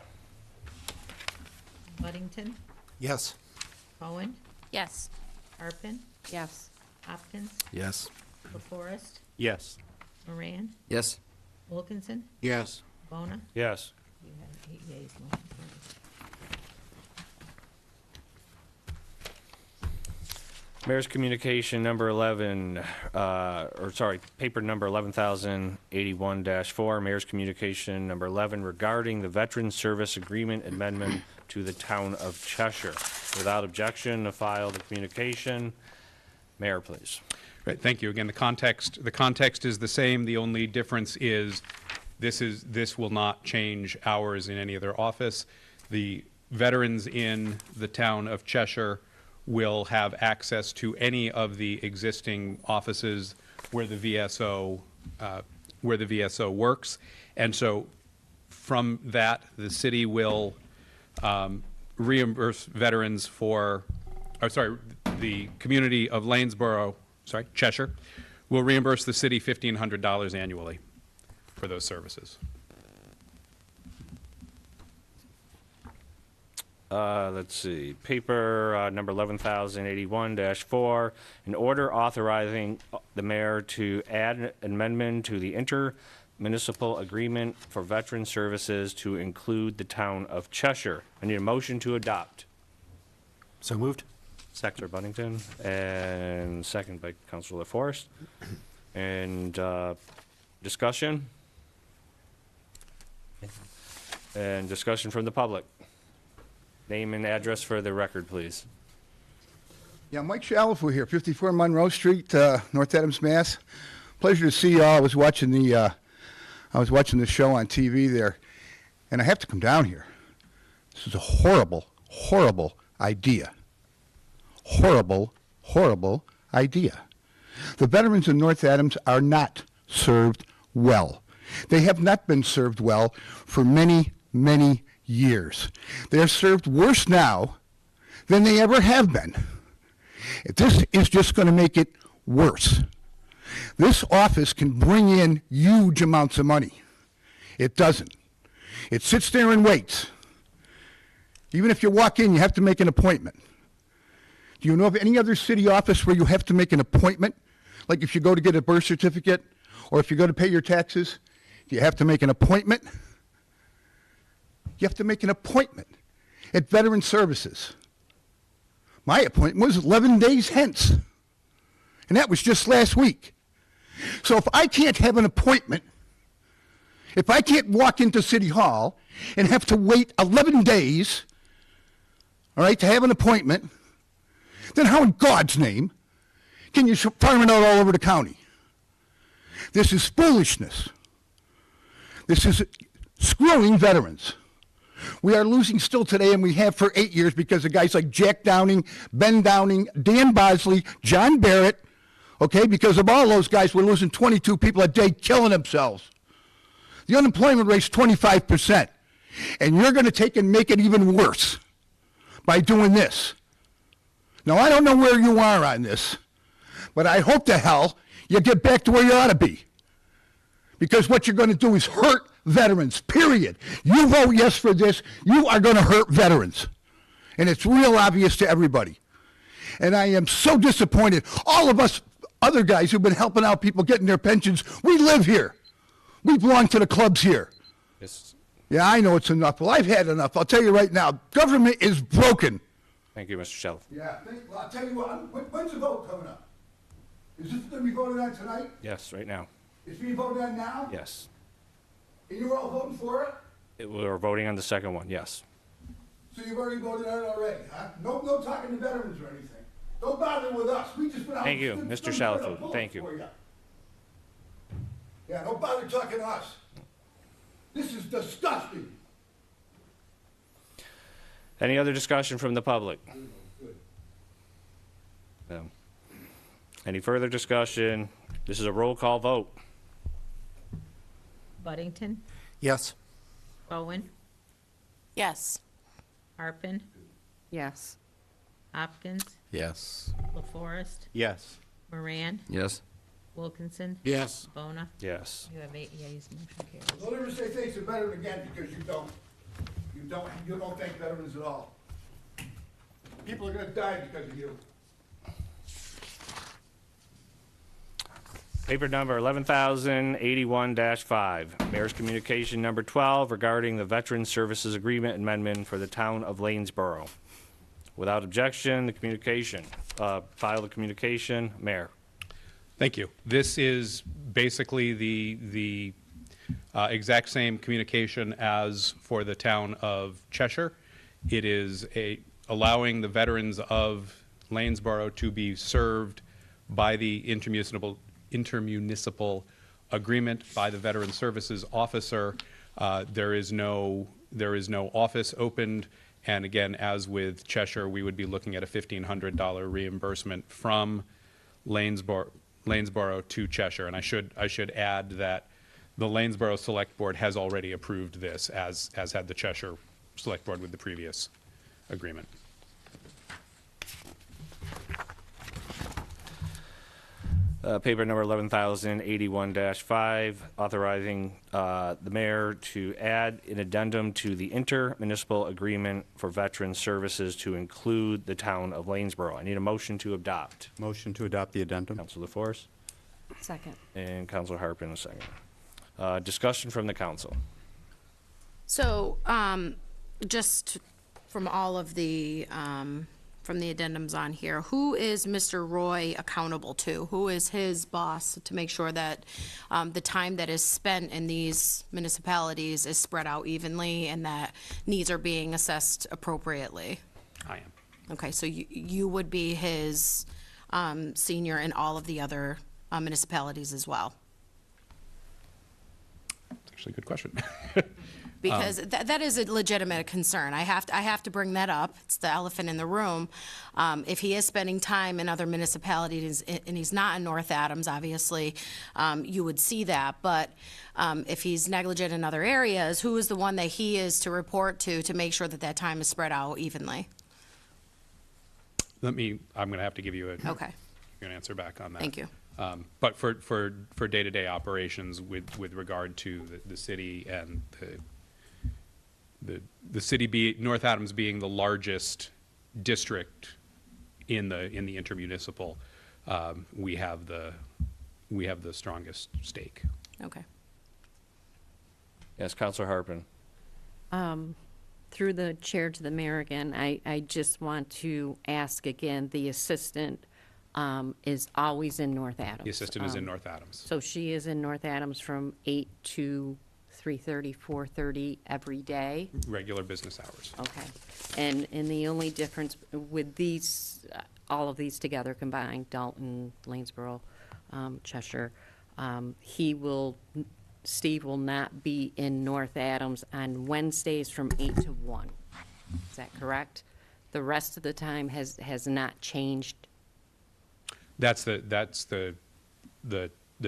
[SPEAKER 2] Buddington,
[SPEAKER 3] Yes.
[SPEAKER 2] Cohen,
[SPEAKER 4] Yes.
[SPEAKER 2] Arpin,
[SPEAKER 4] Yes.
[SPEAKER 2] Hopkins,
[SPEAKER 3] Yes.
[SPEAKER 2] LaForest,
[SPEAKER 9] yes.
[SPEAKER 2] Moran,
[SPEAKER 5] Yes?
[SPEAKER 2] Wilkinson,
[SPEAKER 7] Yes.
[SPEAKER 2] Bona.
[SPEAKER 1] Yes.
[SPEAKER 2] You have 8 yeas, motion carries.
[SPEAKER 1] Mayor's communication number 11, paper number 11,081-4, Mayor's communication number 11 regarding the Veteran Service Agreement Amendment to the Town of Cheshire. Without objection, to file the communication. Mayor, please.
[SPEAKER 9] Right, thank you. Again, the context is the same. The only difference is this will not change hours in any other office. The veterans in the town of Cheshire will have access to any of the existing offices where the VSO works. And so from that, the city will reimburse veterans the community of Cheshire, will reimburse the city $1,500 annually for those services.
[SPEAKER 1] Let's see, paper number 11,081-4, an order authorizing the mayor to add an amendment to the intermunicipal agreement for veteran services to include the town of Cheshire. I need a motion to adopt.
[SPEAKER 3] So moved?
[SPEAKER 1] Secretary Buddington, and second by Councilor LaForest. And discussion? And discussion from the public. Name and address for the record, please.
[SPEAKER 12] Yeah, Mike Shalafu here, 54 Monroe Street, North Adams, Mass. Pleasure to see you all. I was watching the show on TV there, and I have to come down here. This is a horrible, horrible idea. Horrible, horrible idea. The veterans in North Adams are not served well. They have not been served well for many, many years. They are served worse now than they ever have been. This is just going to make it worse. This office can bring in huge amounts of money. It doesn't. It sits there and waits. Even if you walk in, you have to make an appointment. Do you know of any other city office where you have to make an appointment? Like if you go to get a birth certificate or if you go to pay your taxes, do you have to make an appointment? You have to make an appointment at Veteran Services. My appointment was 11 days hence, and that was just last week. So if I can't have an appointment, if I can't walk into City Hall and have to wait 11 days, all right, to have an appointment, then how in God's name can you farm it out all over the county? This is foolishness. This is screwing veterans. We are losing still today, and we have for 8 years because of guys like Jack Downing, Ben Downing, Dan Bosley, John Barrett, okay? Because of all those guys, we're losing 22 people a day killing themselves. The unemployment rate's 25%, and you're going to take and make it even worse by doing this. Now, I don't know where you are on this, but I hope to hell you get back to where you ought to be. Because what you're going to do is hurt veterans, period. You vote yes for this, you are going to hurt veterans. And it's real obvious to everybody. And I am so disappointed. All of us other guys who've been helping out people getting their pensions, we live here. We belong to the clubs here.
[SPEAKER 1] Yes.
[SPEAKER 12] Yeah, I know it's enough. Well, I've had enough. I'll tell you right now, government is broken.
[SPEAKER 1] Thank you, Mr. Shell.
[SPEAKER 12] Yeah, well, I'll tell you what, when's the vote coming up? Is this going to be voted on tonight?
[SPEAKER 1] Yes, right now.
[SPEAKER 12] It's being voted on now?
[SPEAKER 1] Yes.
[SPEAKER 12] And you're all voting for it?
[SPEAKER 1] We're voting on the second one, yes.
[SPEAKER 12] So you've already voted on it already, huh? No talking to veterans or anything. Don't bother with us. We just been out.
[SPEAKER 1] Thank you, Mr. Shalafu. Thank you.
[SPEAKER 12] Yeah, don't bother talking to us. This is disgusting.
[SPEAKER 1] Any other discussion from the public? No. Any further discussion? This is a roll call vote.
[SPEAKER 2] Buddington,
[SPEAKER 3] Yes.
[SPEAKER 2] Bowen,
[SPEAKER 4] Yes.
[SPEAKER 2] Harpin,
[SPEAKER 4] Yes.
[SPEAKER 2] Hopkins,
[SPEAKER 7] Yes.
[SPEAKER 2] LaForest,
[SPEAKER 8] Yes.
[SPEAKER 2] Moran,
[SPEAKER 5] Yes?
[SPEAKER 2] Wilkinson,
[SPEAKER 7] Yes.
[SPEAKER 2] Bona.
[SPEAKER 1] Yes.
[SPEAKER 2] You have 8 yeas, motion carries.
[SPEAKER 12] Don't ever say thanks to veterans again because you don't. You don't thank veterans at all. People are gonna die because of you.
[SPEAKER 1] Paper number 11,081-5, Mayor's Communication number 12 regarding the Veteran Services Agreement Amendment for the Town of Lanesboro. Without objection, the communication, file the communication. Mayor.
[SPEAKER 9] Thank you. This is basically the exact same communication as for the town of Cheshire. It is allowing the veterans of Lanesboro to be served by the intermunicipal agreement by the Veteran Services Officer. There is no office opened, and again, as with Cheshire, we would be looking at a $1,500 reimbursement from Lanesboro to Cheshire. And I should add that the Lanesboro Select Board has already approved this, as had the Cheshire Select Board with the previous agreement.
[SPEAKER 1] Paper number 11,081-5, authorizing the mayor to add an addendum to the intermunicipal agreement for veteran services to include the town of Lanesboro. I need a motion to adopt.
[SPEAKER 8] Motion to adopt the addendum.
[SPEAKER 1] Councilor LaForest
[SPEAKER 4] Second.
[SPEAKER 1] and Councilor Harpin a second. Discussion from the council.
[SPEAKER 4] So, just from all of the, from the addendums on here, who is Mr. Roy accountable to? Who is his boss to make sure that the time that is spent in these municipalities is spread out evenly and that needs are being assessed appropriately?
[SPEAKER 9] I am.
[SPEAKER 4] Okay, so you would be his senior in all of the other municipalities as well?
[SPEAKER 9] That's actually a good question.
[SPEAKER 4] Because that is a legitimate concern. I have to bring that up. It's the elephant in the room. If he is spending time in other municipalities and he's not in North Adams, obviously, you would see that. But if he's negligent in other areas, who is the one that he is to report to make sure that that time is spread out evenly?
[SPEAKER 9] I'm going to have to give you
[SPEAKER 4] Okay,
[SPEAKER 9] an answer back on that.
[SPEAKER 4] thank you.
[SPEAKER 9] But for day-to-day operations with regard to the city and the city North Adams being the largest district in the intermunicipal, we have the strongest stake.
[SPEAKER 4] Okay.
[SPEAKER 1] Yes, Councilor Harpin.
[SPEAKER 13] Through the chair to the mayor again, I just want to ask again, the assistant is always in North Adams.
[SPEAKER 9] The assistant is in North Adams.
[SPEAKER 13] So she is in North Adams from 8 to 3:30, 4:30 every day?
[SPEAKER 9] Regular business hours.
[SPEAKER 13] Okay. And the only difference with these, all of these together combined, Dalton, Lanesboro, Cheshire, Steve will not be in North Adams on Wednesdays from 8 to 1. Is that correct? The rest of the time has not changed?
[SPEAKER 9] That's the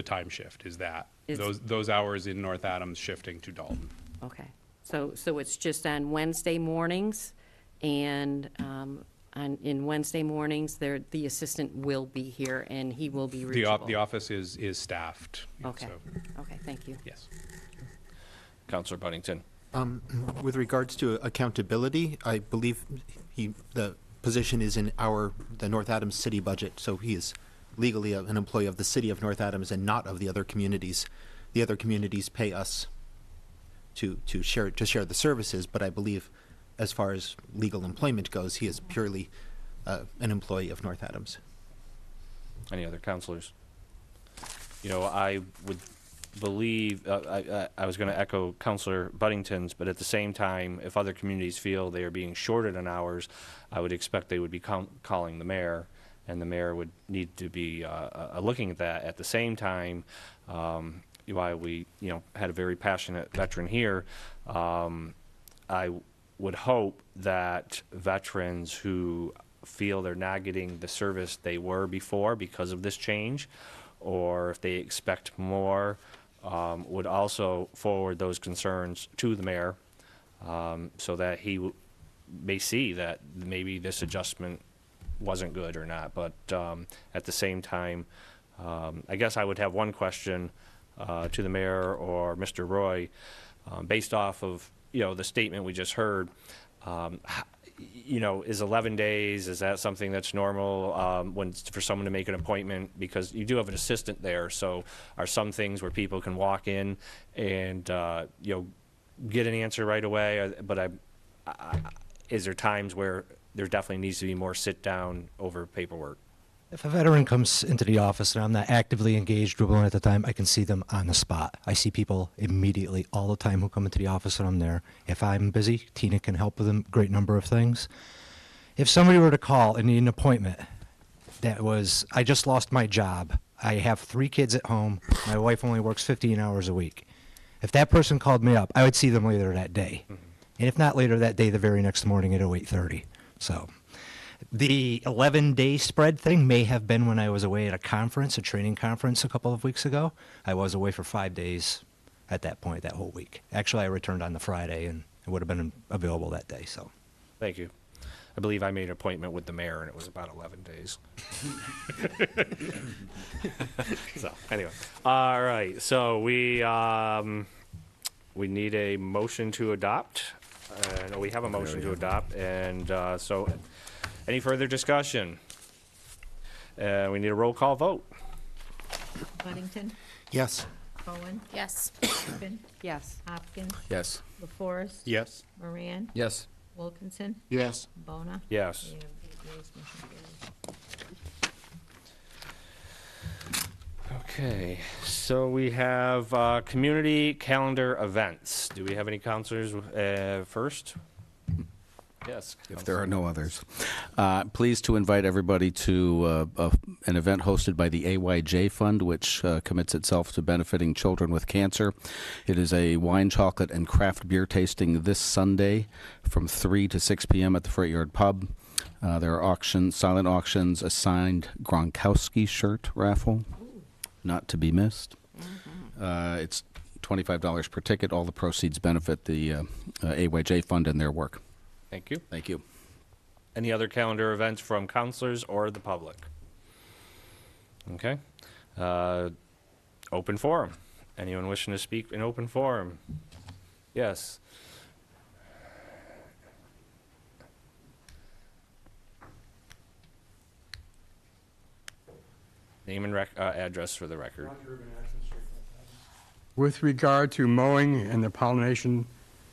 [SPEAKER 9] time shift, is that. Those hours in North Adams shifting to Dalton.
[SPEAKER 13] Okay. So it's just on Wednesday mornings and in Wednesday mornings, the assistant will be here, and he will be reachable.
[SPEAKER 9] The office is staffed.
[SPEAKER 13] Okay,
[SPEAKER 9] so,
[SPEAKER 13] okay, thank you.
[SPEAKER 9] yes.
[SPEAKER 1] Counselor Buddington.
[SPEAKER 3] With regards to accountability, I believe the position is in the North Adams city budget, so he is legally an employee of the city of North Adams and not of the other communities. The other communities pay us to share the services, but I believe as far as legal employment goes, he is purely an employee of North Adams.
[SPEAKER 1] Any other counselors? You know, I would believe, I was going to echo Counselor Buddington's, but at the same time, if other communities feel they are being shorted on hours, I would expect they would be calling the mayor, and the mayor would need to be looking at that. At the same time, while we, had a very passionate veteran here, I would hope that veterans who feel they're not getting the service they were before because of this change, or if they expect more, would also forward those concerns to the mayor, so that he may see that maybe this adjustment wasn't good or not. But at the same time, I guess I would have one question to the mayor or Mr. Roy, based off of the statement we just heard. Is 11 days, is that something that's normal for someone to make an appointment? Because you do have an assistant there, so are some things where people can walk in and, get an answer right away? But is there times where there definitely needs to be more sit-down over paperwork?
[SPEAKER 10] If a veteran comes into the office and I'm not actively engaged with one at the time, I can see them on the spot. I see people immediately all the time who come into the office and I'm there. If I'm busy, Tina can help with a great number of things. If somebody were to call and need an appointment, I just lost my job. I have 3 kids at home. My wife only works 15 hours a week. If that person called me up, I would see them later that day. Mm-hmm. And if not later that day, the very next morning at 8:30. So the 11-day spread thing may have been when I was away at a training conference a couple of weeks ago. I was away for 5 days at that point, that whole week. Actually, I returned on the Friday, and it would have been available that day. So,
[SPEAKER 1] thank you. I believe I made an appointment with the mayor, and it was about 11 days. So, anyway. All right. So, we need a motion to adopt. No, we have a motion to adopt. And so, any further discussion? We need a roll call vote.
[SPEAKER 2] Buddington,
[SPEAKER 3] Yes.
[SPEAKER 2] Cohen,
[SPEAKER 4] Yes.
[SPEAKER 2] Griffin,
[SPEAKER 13] Yes.
[SPEAKER 2] Hopkins,
[SPEAKER 5] Yes.
[SPEAKER 2] LaForest.
[SPEAKER 8] Yes.
[SPEAKER 2] Moran,
[SPEAKER 5] Yes.
[SPEAKER 2] Wilkinson,
[SPEAKER 7] Yes.
[SPEAKER 2] Bona.
[SPEAKER 1] Yes.
[SPEAKER 2] And 8 yeas, motion carries.
[SPEAKER 1] Okay. So, we have community calendar events. Do we have any counselors first? Yes.
[SPEAKER 14] If there are no others. Pleased to invite everybody to an event hosted by the AYJ Fund, which commits itself to benefiting children with cancer. It is a wine, chocolate, and craft beer tasting this Sunday from 3 to 6 p.m. at the Freight Yard Pub. There are silent auctions, a signed Gronkowski shirt raffle, not to be missed. It's $25 per ticket. All the proceeds benefit the AYJ Fund and their work.
[SPEAKER 1] Thank you.
[SPEAKER 14] Thank you.
[SPEAKER 1] Any other calendar events from counselors or the public? Okay. Open forum. Anyone wishing to speak in open forum? Yes. Name and address for the record.
[SPEAKER 11] With regard to mowing and the pollination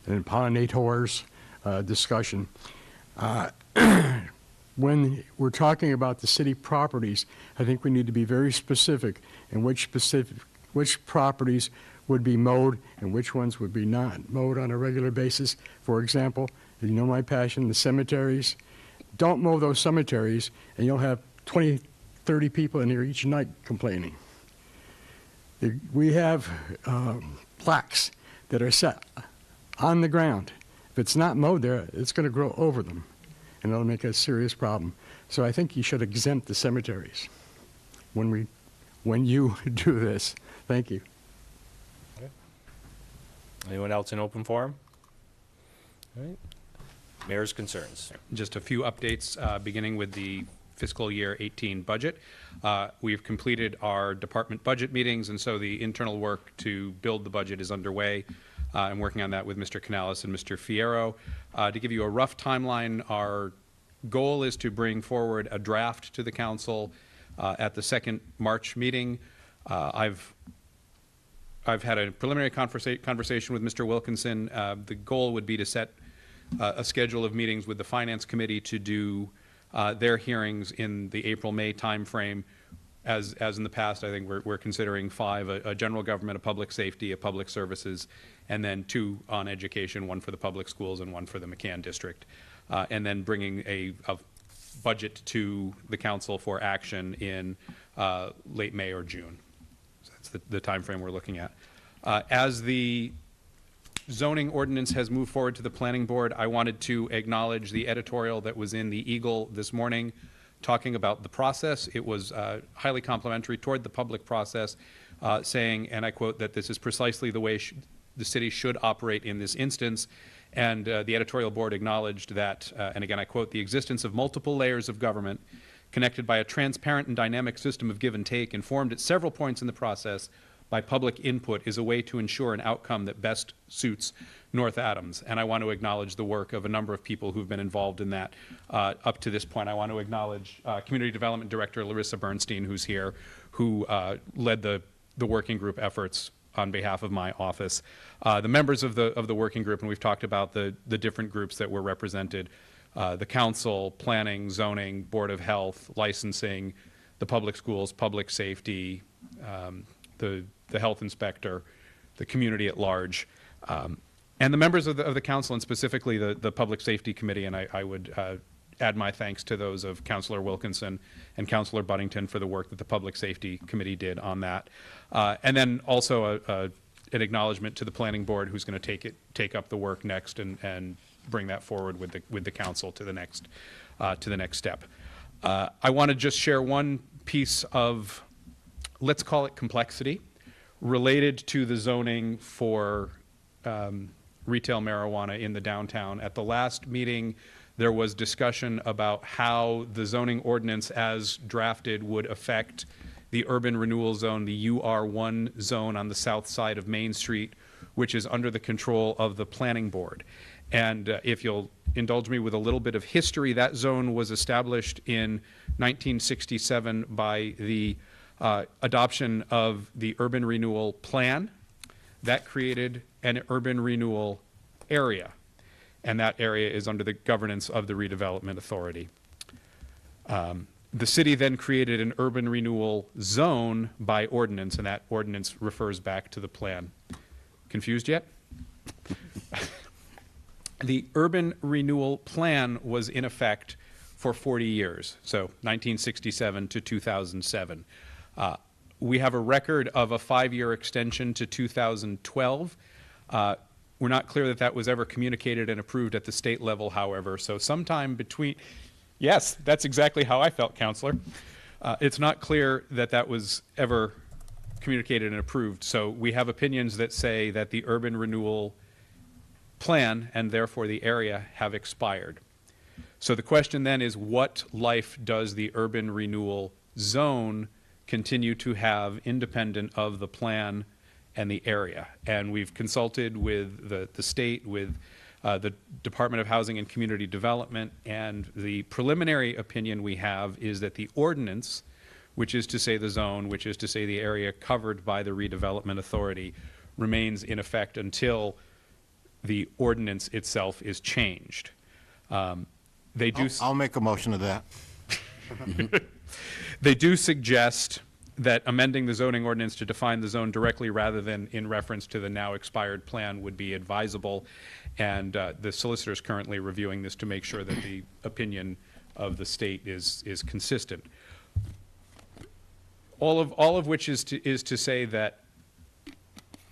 [SPEAKER 11] and pollinators discussion, when we're talking about the city properties, I think we need to be very specific in which properties would be mowed and which ones would be not mowed on a regular basis. For example, you know my passion, the cemeteries. Don't mow those cemeteries and you'll have 20, 30 people in here each night complaining. We have plaques that are set on the ground. If it's not mowed there, it's going to grow over them, and it'll make a serious problem. So I think you should exempt the cemeteries when you do this. Thank you.
[SPEAKER 1] Okay. Anyone else in open forum? All right. Mayor's concerns.
[SPEAKER 9] Just a few updates, beginning with the fiscal year 18 budget. We've completed our department budget meetings, and so the internal work to build the budget is underway. I'm working on that with Mr. Canales and Mr. Fierro. To give you a rough timeline, our goal is to bring forward a draft to the council at the second March meeting. I've had a preliminary conversation with Mr. Wilkinson. The goal would be to set a schedule of meetings with the Finance Committee to do their hearings in the April-May timeframe. As in the past, I think we're considering 5, a general government, a public safety, a public services, and then 2 on education, 1 for the public schools and 1 for the McCann district. And then bringing a budget to the council for action in late May or June. So that's the timeframe we're looking at. As the zoning ordinance has moved forward to the planning board, I wanted to acknowledge the editorial that was in the Eagle this morning talking about the process. It was highly complimentary toward the public process, saying, and I quote, that this is precisely the way the city should operate in this instance. And the editorial board acknowledged that, and again I quote, the existence of multiple layers of government connected by a transparent and dynamic system of give and take, informed at several points in the process by public input, is a way to ensure an outcome that best suits North Adams. And I want to acknowledge the work of a number of people who've been involved in that up to this point. I want to acknowledge Community Development Director Larissa Bernstein, who's here, who led the working group efforts on behalf of my office. The members of the working group, and we've talked about the different groups that were represented, the council, planning, zoning, board of health, licensing, the public schools, public safety, the health inspector, the community at large, and the members of the council, and specifically the Public Safety Committee. And I would add my thanks to those of Councilor Wilkinson and Councilor Buddington for the work that the Public Safety Committee did on that. And then also an acknowledgement to the Planning Board, who's going to take up the work next and bring that forward with the council to the next step. I want to just share one piece of, let's call it complexity, related to the zoning for retail marijuana in the downtown. At the last meeting, there was discussion about how the zoning ordinance as drafted would affect the urban renewal zone, the UR1 zone on the south side of Main Street, which is under the control of the planning board. And if you'll indulge me with a little bit of history, that zone was established in 1967 by the adoption of the urban renewal plan. That created an urban renewal area, and that area is under the governance of the redevelopment authority. The city then created an urban renewal zone by ordinance, and that ordinance refers back to the plan. Confused yet? The urban renewal plan was in effect for 40 years, so 1967 to 2007. We have a record of a 5-year extension to 2012. We're not clear that that was ever communicated and approved at the state level, however, so sometime between, yes, that's exactly how I felt, Counselor. It's not clear that that was ever communicated and approved, so we have opinions that say that the urban renewal plan, and therefore the area, have expired. So the question then is, what life does the urban renewal zone continue to have independent of the plan and the area? And we've consulted with the state, with the Department of Housing and Community Development, and the preliminary opinion we have is that the ordinance, which is to say the zone, which is to say the area covered by the redevelopment authority, remains in effect until the ordinance itself is changed. They do.
[SPEAKER 7] I'll make a motion to that.
[SPEAKER 9] They do suggest that amending the zoning ordinance to define the zone directly rather than in reference to the now expired plan would be advisable, and the solicitor is currently reviewing this to make sure that the opinion of the state is consistent. All of which is to say that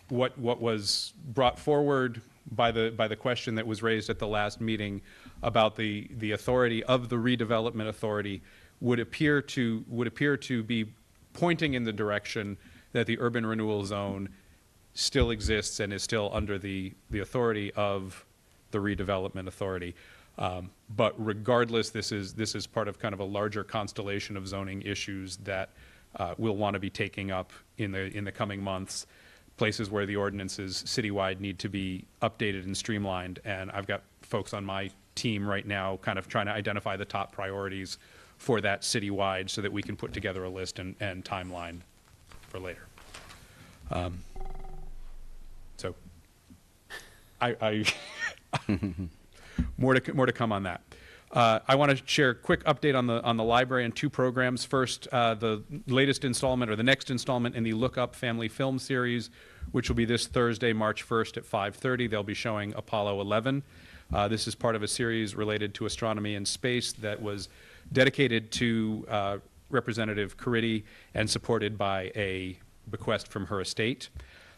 [SPEAKER 9] what was brought forward by the question that was raised at the last meeting about the authority of the redevelopment authority would appear to be pointing in the direction that the urban renewal zone still exists and is still under the authority of the redevelopment authority. But regardless, this is part of kind of a larger constellation of zoning issues that we'll want to be taking up in the coming months, places where the ordinances citywide need to be updated and streamlined. And I've got folks on my team right now kind of trying to identify the top priorities for that citywide so that we can put together a list and timeline for later. So I more to come on that. I want to share a quick update on the library and two programs. First, the latest installment or the next installment in the Look Up Family Film Series, which will be this Thursday, March 1st at 5:30. They'll be showing Apollo 11. This is part of a series related to astronomy and space that was dedicated to Representative Caridi and supported by a bequest from her estate.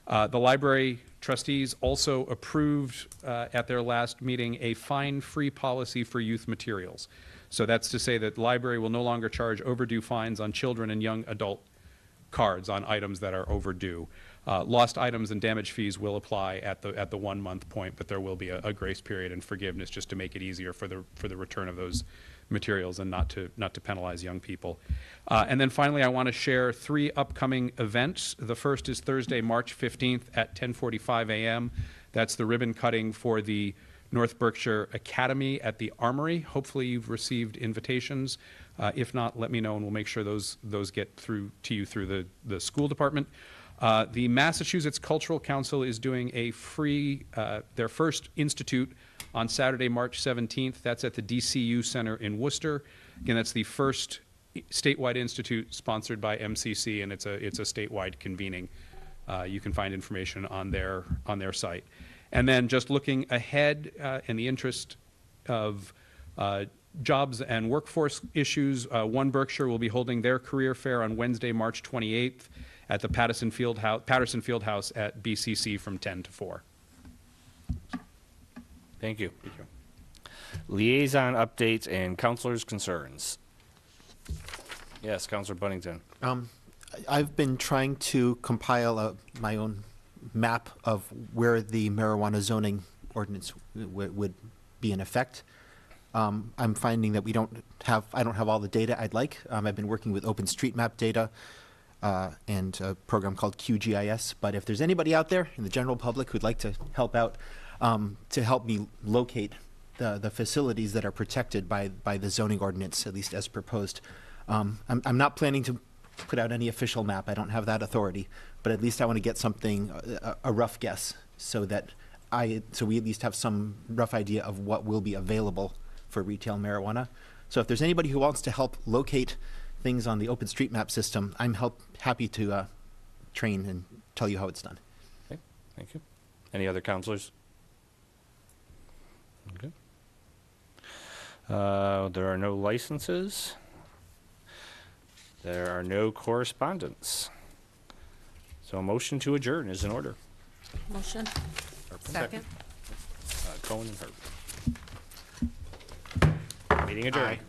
[SPEAKER 9] The library trustees also approved at their last meeting a fine-free policy for youth materials. So that's to say that the library will no longer charge overdue fines on children and young adult cards on items that are overdue. Lost items and damage fees will apply at the 1 month point, but there will be a grace period and forgiveness just to make it easier for the return of those materials and not to penalize young people. And then finally, I want to share 3 upcoming events. The first is Thursday, March 15th at 10:45 a.m. That's the ribbon cutting for the North Berkshire Academy at the Armory. Hopefully you've received invitations. If not, let me know and we'll make sure those get through to you through the school department. The Massachusetts Cultural Council is doing a free, their first institute on Saturday, March 17th. That's at the DCU Center in Worcester. Again, that's the first statewide institute sponsored by MCC, and it's a statewide convening. You can find information on their site. And then just looking ahead in the interest of jobs and workforce issues, One Berkshire will be holding their career fair on Wednesday, March 28th at the Patterson Fieldhouse at BCC from 10 to 4.
[SPEAKER 1] Thank you. Liaison updates and counselors' concerns. Yes, Counselor Buddington.
[SPEAKER 3] I've been trying to compile my own map of where the marijuana zoning ordinance would be in effect. I'm finding that I don't have all the data I'd like. I've been working with OpenStreetMap data and a program called QGIS. But if there's anybody out there in the general public who'd like to help out, to help me locate the facilities that are protected by the zoning ordinance, at least as proposed. I'm not planning to put out any official map. I don't have that authority, but at least I want to get something, a rough guess, so we at least have some rough idea of what will be available for retail marijuana. So if there's anybody who wants to help locate things on the OpenStreetMap system, I'm happy to train and tell you how it's done.
[SPEAKER 1] Okay, thank you. Any other counselors? Okay. There are no licenses. There are no correspondence. So a motion to adjourn is in order.
[SPEAKER 4] Motion.
[SPEAKER 13] Second.
[SPEAKER 1] Cohen and Herb. Meeting adjourned.